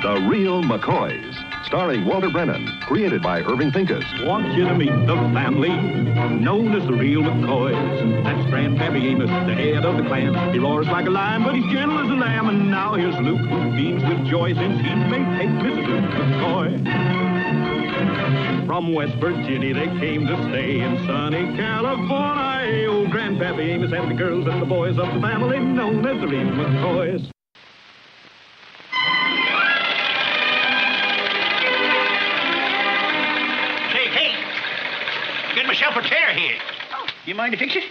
The Real McCoys, starring Walter Brennan, created by Irving Pincus. Want you to meet the family known as the Real McCoys. That's Grandpappy Amos, the head of the clan. He roars like a lion, but he's gentle as a lamb. And now here's Luke, who beams with joy since he may take Mrs. Luke McCoy. From West Virginia they came to stay in sunny California. Oh, Grandpappy Amos and the girls and the boys of the family known as the Real McCoys. Get myself a tear here. Oh. You mind to fix it?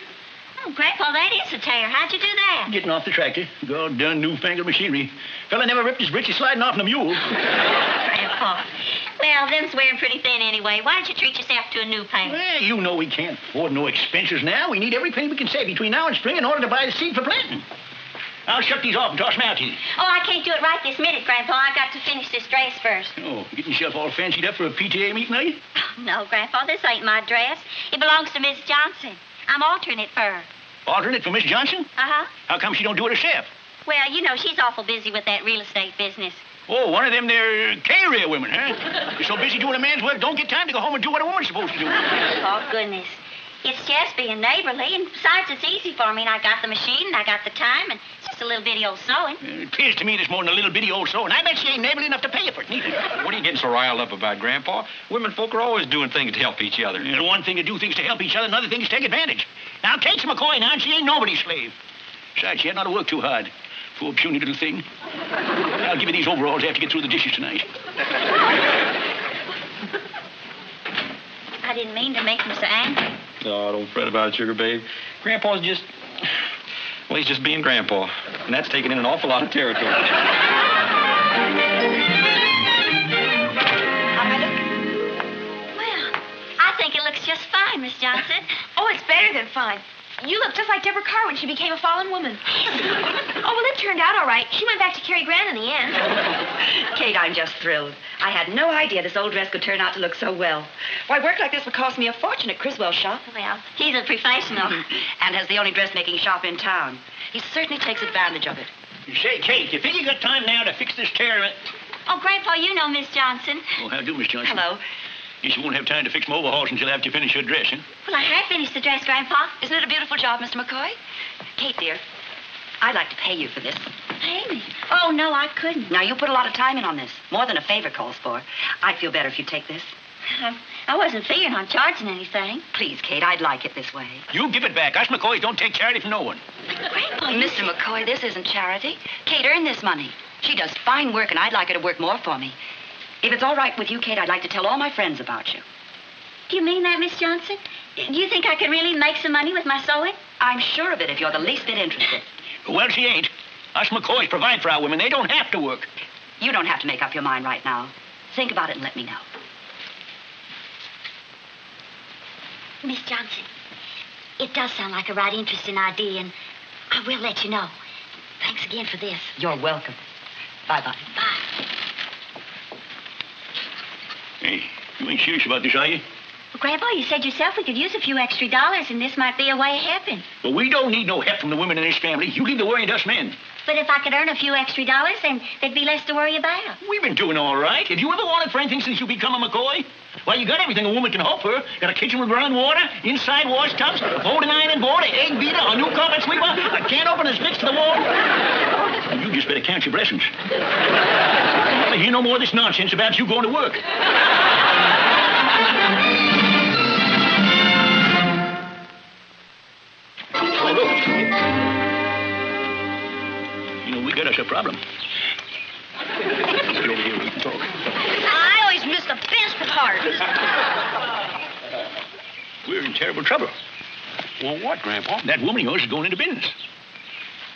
Oh, Grandpa, that is a tear. How'd you do that? Getting off the tractor. God done newfangled machinery. Fella never ripped his britches sliding off in a mule. Grandpa. Well, them's wearing pretty thin anyway. Why don't you treat yourself to a new pair? Well, you know we can't afford no expenses now. We need every penny we can save between now and spring in order to buy the seed for planting. I'll shut these off and toss them out to you. Oh, I can't do it right this minute, Grandpa. I got to finish this dress first. Oh, getting yourself all fancied up for a PTA meeting, are you? Oh, no, Grandpa, this ain't my dress. It belongs to Miss Johnson. I'm altering it for her. Altering it for Miss Johnson? Uh-huh. How come she don't do it herself? Well, you know, she's awful busy with that real estate business. Oh, one of them there career women, huh? You're so busy doing a man's work, don't get time to go home and do what a woman's supposed to do. Oh, goodness. It's just being neighborly, and besides, it's easy for me, and I got the machine, and I got the time, and it's just a little bitty old sewing. It appears to me there's more than a little bitty old sewing. I bet she ain't neighborly enough to pay you for it, neither. What are you getting so riled up about, Grandpa? Women folk are always doing things to help each other. And one thing to do things to help each other, another thing is take advantage. Now, Kate's McCoy now, and she ain't nobody's slave. Besides, she had not to work too hard. Poor puny little thing. I'll give you these overalls after you get through the dishes tonight. I didn't mean to make him so angry. Oh, don't fret about it, Sugar Babe. Grandpa's just... Well, he's just being Grandpa. And that's taking in an awful lot of territory. How I look? Well, I think it looks just fine, Miss Johnson. Oh, it's better than fine. You look just like Deborah Carr when she became a fallen woman. Oh, well, it turned out all right. She went back to Cary Grant in the end. Kate, I'm just thrilled. I had no idea this old dress could turn out to look so well. Why, work like this would cost me a fortune at Criswell's shop. Well, he's a professional. And has the only dressmaking shop in town. He certainly takes advantage of it. Say, Kate, you think you got time now to fix this tear? Oh, Grandpa, you know Miss Johnson. Oh, how do, Miss Johnson? Hello. Guess you won't have time to fix my overhauls until after you finish your dress, huh? Well, I have finished the dress, Grandpa. Isn't it a beautiful job, Mr. McCoy? Kate, dear, I'd like to pay you for this. Pay me? Oh, no, I couldn't. Now, you put a lot of time in on this. More than a favor calls for. I'd feel better if you'd take this. I wasn't figuring on charging anything. Please, Kate, I'd like it this way. You give it back. Us McCoys don't take charity from no one. Grandpa, Mr. McCoy, this isn't charity. Kate earned this money. She does fine work, and I'd like her to work more for me. If it's all right with you, Kate, I'd like to tell all my friends about you. Do you mean that, Miss Johnson? Do you think I could really make some money with my sewing? I'm sure of it if you're the least bit interested. Well, she ain't. Us McCoys provide for our women. They don't have to work. You don't have to make up your mind right now. Think about it and let me know. Miss Johnson, it does sound like a right interesting idea, and I will let you know. Thanks again for this. You're welcome. Bye-bye. Bye. Hey, you ain't serious about this, are you? Well, Grandpa, you said yourself we could use a few extra dollars, and this might be a way of helping. Well, we don't need no help from the women in this family. You leave the worrying to us men. But if I could earn a few extra dollars, then there'd be less to worry about. We've been doing all right. Have you ever wanted for anything since you become a McCoy? Well, you got everything a woman can hope for. Got a kitchen with running water, inside wash tubs, a folding iron board, an egg beater, a new carpet sweeper, a can opener fixed to the wall. You just better count your blessings. I want to hear no more of this nonsense about you going to work. Oh, look. You know, we got us a problem. Let's get over here and we can talk. I always miss the best part. We're in terrible trouble. Well, what, Grandpa? That woman of yours is going into business.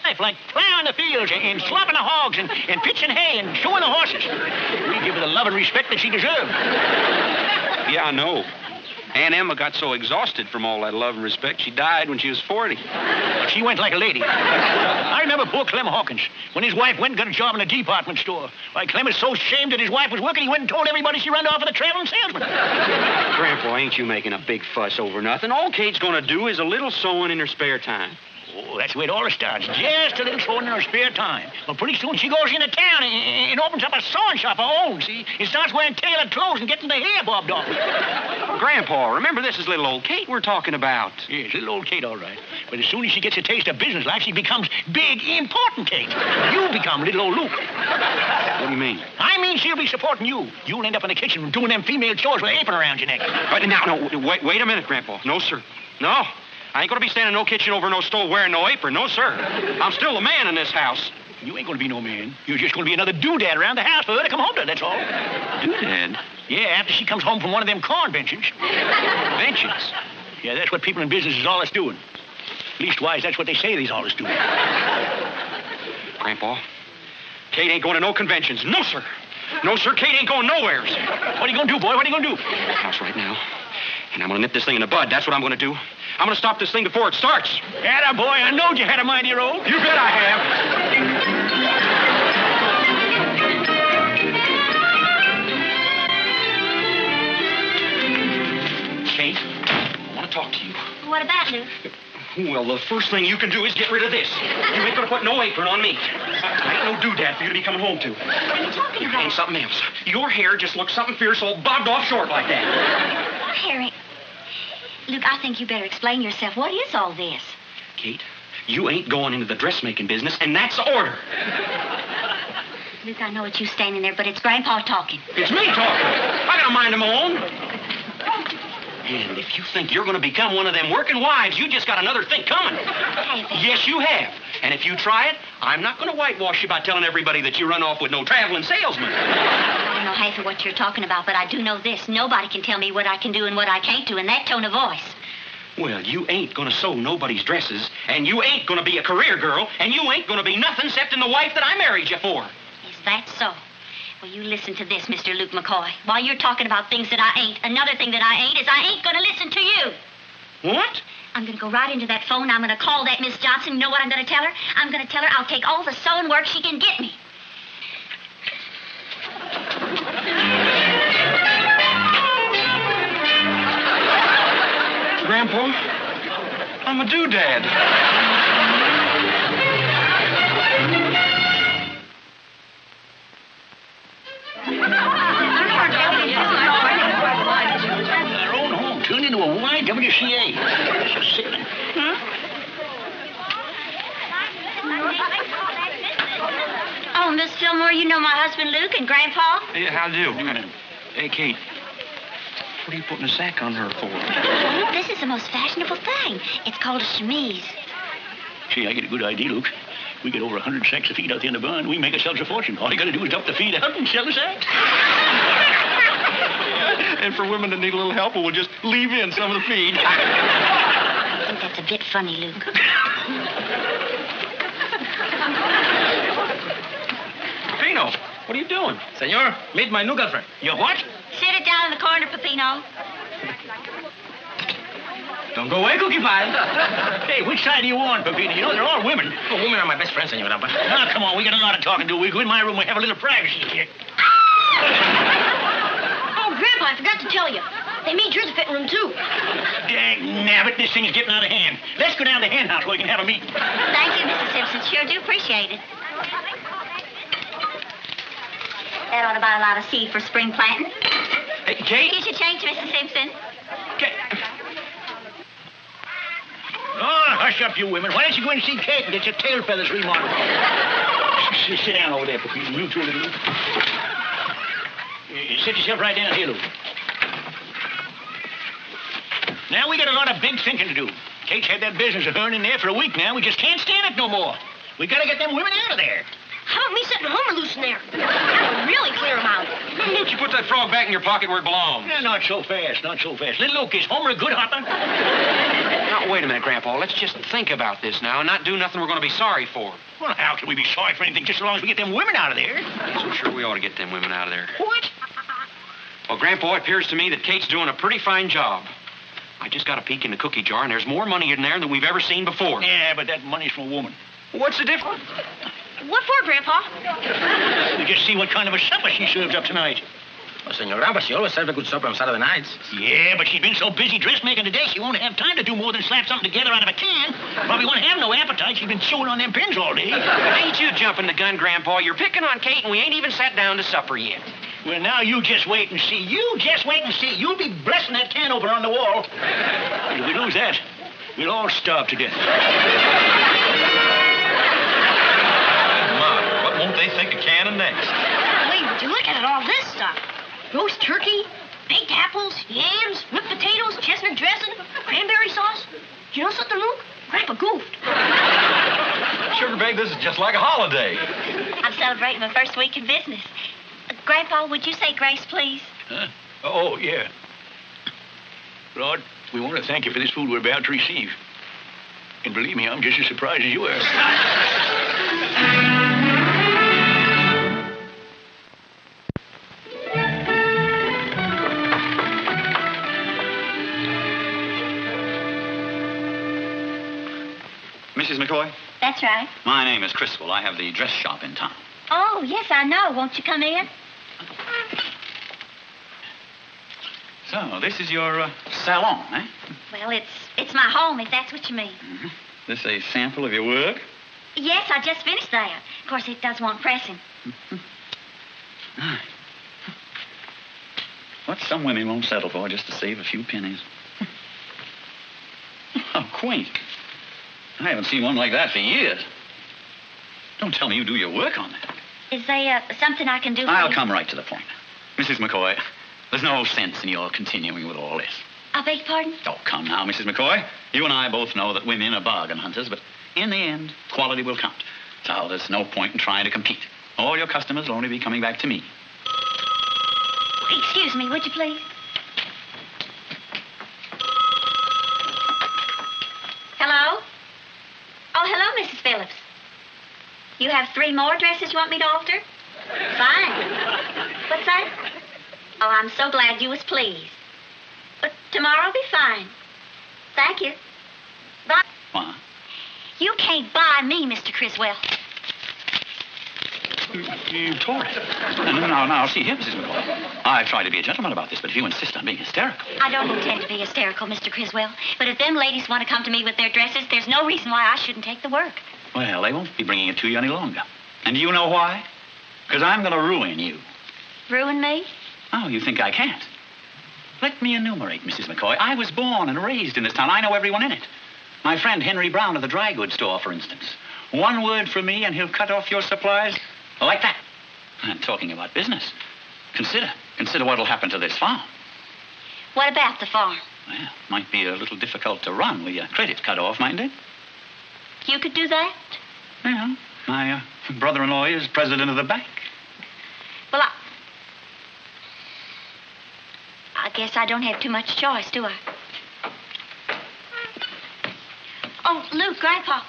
Life like plowing the fields and slopping the hogs and pitching hay and showing the horses. We give her the love and respect that she deserves. Yeah, I know. Aunt Emma got so exhausted from all that love and respect, she died when she was 40. She went like a lady. I remember poor Clem Hawkins, when his wife went and got a job in a department store. Why, Clem was so ashamed that his wife was working, he went and told everybody she run off with a traveling salesman. Grandpa, ain't you making a big fuss over nothing? All Kate's gonna do is a little sewing in her spare time. Oh, that's the way it all starts. Just a little sewing in her spare time. But pretty soon she goes into town and opens up a sewing shop of her own, see? And starts wearing tailored clothes and getting the hair bobbed off. Grandpa, remember this is little old Kate we're talking about. Yes, little old Kate, all right. But as soon as she gets a taste of business life, she becomes big, important Kate. You become little old Luke. What do you mean? I mean she'll be supporting you. You'll end up in the kitchen doing them female chores with an apron around your neck. Now, wait a minute, Grandpa. No, sir. No. I ain't gonna be standing in no kitchen over no stove wearing no apron. No, sir. I'm still the man in this house. You ain't gonna be no man. You're just gonna be another doodad around the house for her to come home to, that's all. Doodad? Yeah, after she comes home from one of them corn benches. Benches? Yeah, that's what people in business is always doing. Leastwise, that's what they say they's always doing. Grandpa, Kate ain't going to no conventions. No, sir. No, sir, Kate ain't going nowheres. What are you gonna do, boy? What are you gonna do? House right now. And I'm gonna nip this thing in the bud. That's what I'm gonna do. I'm gonna stop this thing before it starts. Atta boy, I knowed you had a mind of your own. You bet I have. Kate, I want to talk to you. What about, Luke? Well, the first thing you can do is get rid of this. You ain't gonna put no apron on me. I ain't no doodad for you to be coming home to. What are you talking about? Ain't something else. Your hair just looks something fierce, all bobbed off short like that. Harry. Luke, I think you better explain yourself. What is all this? Kate, you ain't going into the dressmaking business, and that's the order. Luke, I know it's you standing there, but it's Grandpa talking. It's me talking. I got a mind of my own. And if you think you're going to become one of them working wives, you just got another thing coming. Yes, you have. And if you try it, I'm not going to whitewash you by telling everybody that you run off with no traveling salesman. I don't know half of what you're talking about, but I do know this. Nobody can tell me what I can do and what I can't do in that tone of voice. Well, you ain't going to sew nobody's dresses, and you ain't going to be a career girl, and you ain't going to be nothing except in the wife that I married you for. Is that so? Well, you listen to this, Mr. Luke McCoy. While you're talking about things that I ain't, another thing that I ain't is I ain't going to listen to you. What? I'm going to go right into that phone. I'm going to call that Miss Johnson. You know what I'm going to tell her? I'm going to tell her I'll take all the sewing work she can get me. Grandpa, I'm a doodad. Our own home turned into a YWCA. So sickening. Oh, Miss Fillmore, you know my husband Luke and Grandpa? Hey, how do? Hey, Kate, what are you putting a sack on her for? Luke, this is the most fashionable thing. It's called a chemise. Gee, I get a good idea, Luke. We get over 100 sacks of feed out there in the barn. We make ourselves a fortune. All you got to do is dump the feed out and sell the sacks. And for women that need a little help, we'll just leave in some of the feed. I think that's a bit funny, Luke. Pino, what are you doing? Senor, meet my new girlfriend. You what? Sit it down in the corner, Peppino. Don't go away, Cookie Pie. Hey, which side are you on, Pepino? You know, they're all women. Oh, women are my best friends, senora, but... Now, come on, we got a lot of talking to do. We go in my room, we have a little privacy here. Oh, Grandpa, I forgot to tell you. They made yours a fitting room, too. Dang nabbit, this thing is getting out of hand. Let's go down to the hen house where we can have a meeting. Thank you, Mrs. Simpson. Sure do appreciate it. That ought to buy a lot of seed for spring planting. Hey, Kate? Here's your change, Mrs. Simpson. Oh, hush up, you women. Why don't you go and see Kate and get your tail feathers remodeled? Sit down over there, Pepino. You too, little Luke. Sit yourself right down here, Luke. Now, we got a lot of big thinking to do. Kate's had that business of her in there for a week now. We just can't stand it no more. We got to get them women out of there. How about me setting Homer loose in there? That would really clear him out. Luke, you put that frog back in your pocket where it belongs. Yeah, not so fast, not so fast. Little Luke, is Homer a good hopper? Now, wait a minute, Grandpa. Let's just think about this now and not do nothing we're going to be sorry for. Well, how can we be sorry for anything just as long as we get them women out of there? Yes, I'm sure we ought to get them women out of there. What? Well, Grandpa, it appears to me that Kate's doing a pretty fine job. I just got a peek in the cookie jar, and there's more money in there than we've ever seen before. Yeah, but that money's from a woman. What's the difference? What for, Grandpa? We just see what kind of a supper she serves up tonight. Well, Senor Grandpa, she always serves a good supper on Saturday nights. Yeah, but she's been so busy dressmaking today, she won't have time to do more than slap something together out of a can. Probably won't have no appetite. She's been chewing on them pins all day. Ain't you jumping the gun, Grandpa? You're picking on Kate, and we ain't even sat down to supper yet. Well, now you just wait and see. You just wait and see. You'll be blessing that can opener on the wall. If we lose that, we'll all starve to death. Ma, what won't they think of canning next? Golly, would you look at it, all this stuff? Roast turkey, baked apples, yams, whipped potatoes, chestnut dressing, cranberry sauce. You know something, Luke? Grandpa goofed. Sugar Babe, this is just like a holiday. I'm celebrating my first week in business. Grandpa, would you say grace, please? Huh? Oh, yeah. Lord, we want to thank you for this food we're about to receive. And believe me, I'm just as surprised as you are. Mrs. McCoy? That's right. My name is Criswell. I have the dress shop in town. Oh, yes, I know. Won't you come in? So, this is your salon, eh? Well, it's my home, if that's what you mean. Mm-hmm. This a sample of your work? Yes, I just finished that. Of course, it does want pressing. What some women won't settle for just to save a few pennies. How quaint. I haven't seen one like that for years. Don't tell me you do your work on that. Is there something I can do for I'll you? come right to the point. Mrs. McCoy, there's no sense in your continuing with all this. I beg your pardon? Oh, come now, Mrs. McCoy. You and I both know that women are bargain hunters, but in the end, quality will count. So there's no point in trying to compete. All your customers will only be coming back to me. Excuse me, would you please? Hello? Oh, hello, Mrs. Phillips. You have 3 more dresses you want me to alter? Fine. What's that? Oh, I'm so glad you was pleased. But tomorrow'll be fine. Thank you. Bye. What? You can't buy me, Mr. Criswell. You tore it. Now, see here, Mrs. McCoy. I've tried to be a gentleman about this, but if you insist on being hysterical... I don't intend to be hysterical, Mr. Criswell. But if them ladies want to come to me with their dresses, there's no reason why I shouldn't take the work. Well, they won't be bringing it to you any longer. And do you know why? Because I'm going to ruin you. Ruin me? Oh, you think I can't? Let me enumerate, Mrs. McCoy. I was born and raised in this town. I know everyone in it. My friend Henry Brown of the dry goods store, for instance. One word from me and he'll cut off your supplies like that. And talking about business, consider what'll happen to this farm. What about the farm? Well, might be a little difficult to run with your credit cut off, mightn't it? You could do that? Yeah. My brother-in-law is president of the bank. Well, I guess I don't have too much choice, do I? Oh, Luke, Grandpa.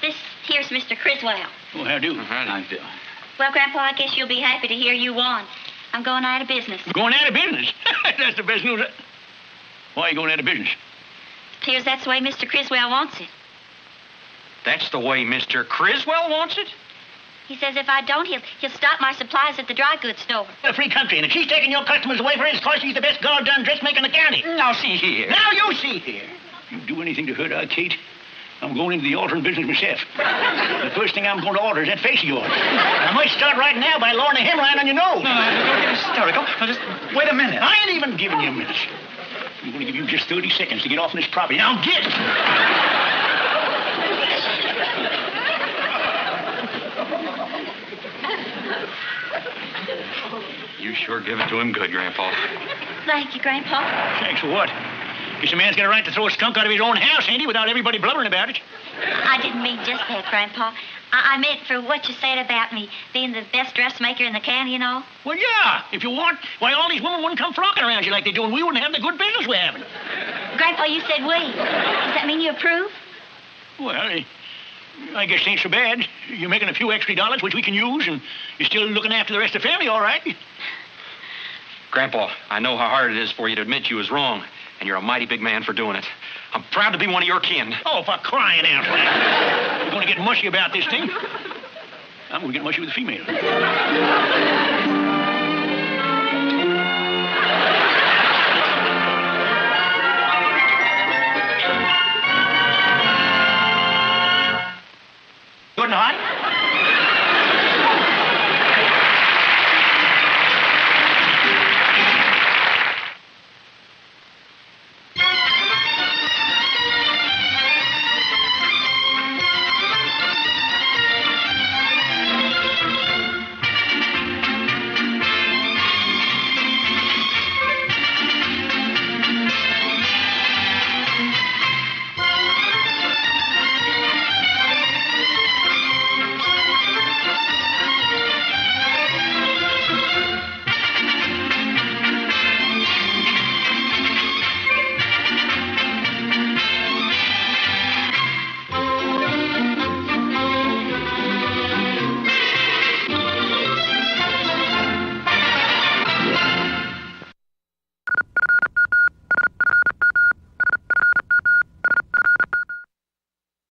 This here's Mr. Criswell. Oh, how do? I do. Well, Grandpa, I guess you'll be happy to hear you won. I'm going out of business. Going out of business? That's the best news. Why are you going out of business? Appears that's the way Mr. Criswell wants it. That's the way Mr. Criswell wants it? He says if I don't, he'll stop my supplies at the dry goods store. A free country, and if she's taking your customers away for his cause, she's the best goddamn dressmaker in the county. Now, see here. Now you see here. You do anything to hurt our Kate, I'm going into the altering business myself. The first thing I'm going to alter is that face of yours. I might start right now by lowering a hemline on your nose. No, don't get hysterical. Now, just wait a minute. I ain't even giving you a minute. I'm going to give you just 30 seconds to get off this property. Now get! You sure give it to him good, Grandpa. Thank you, Grandpa. Thanks for what? Guess a man's got a right to throw a skunk out of his own house, ain't he, without everybody blubbering about it? I didn't mean just that, Grandpa. I meant for what you said about me being the best dressmaker in the county and all. Well, yeah. If you want, why, all these women wouldn't come flocking around you like they do, and we wouldn't have the good business we're having. Grandpa, you said we. Does that mean you approve? Well, I guess it ain't so bad. You're making a few extra dollars, which we can use, and you're still looking after the rest of the family, all right? Grandpa, I know how hard it is for you to admit you was wrong, and you're a mighty big man for doing it. I'm proud to be one of your kin. Oh, for crying out loud. You're going to get mushy about this thing. I'm going to get mushy with the female. good and hot.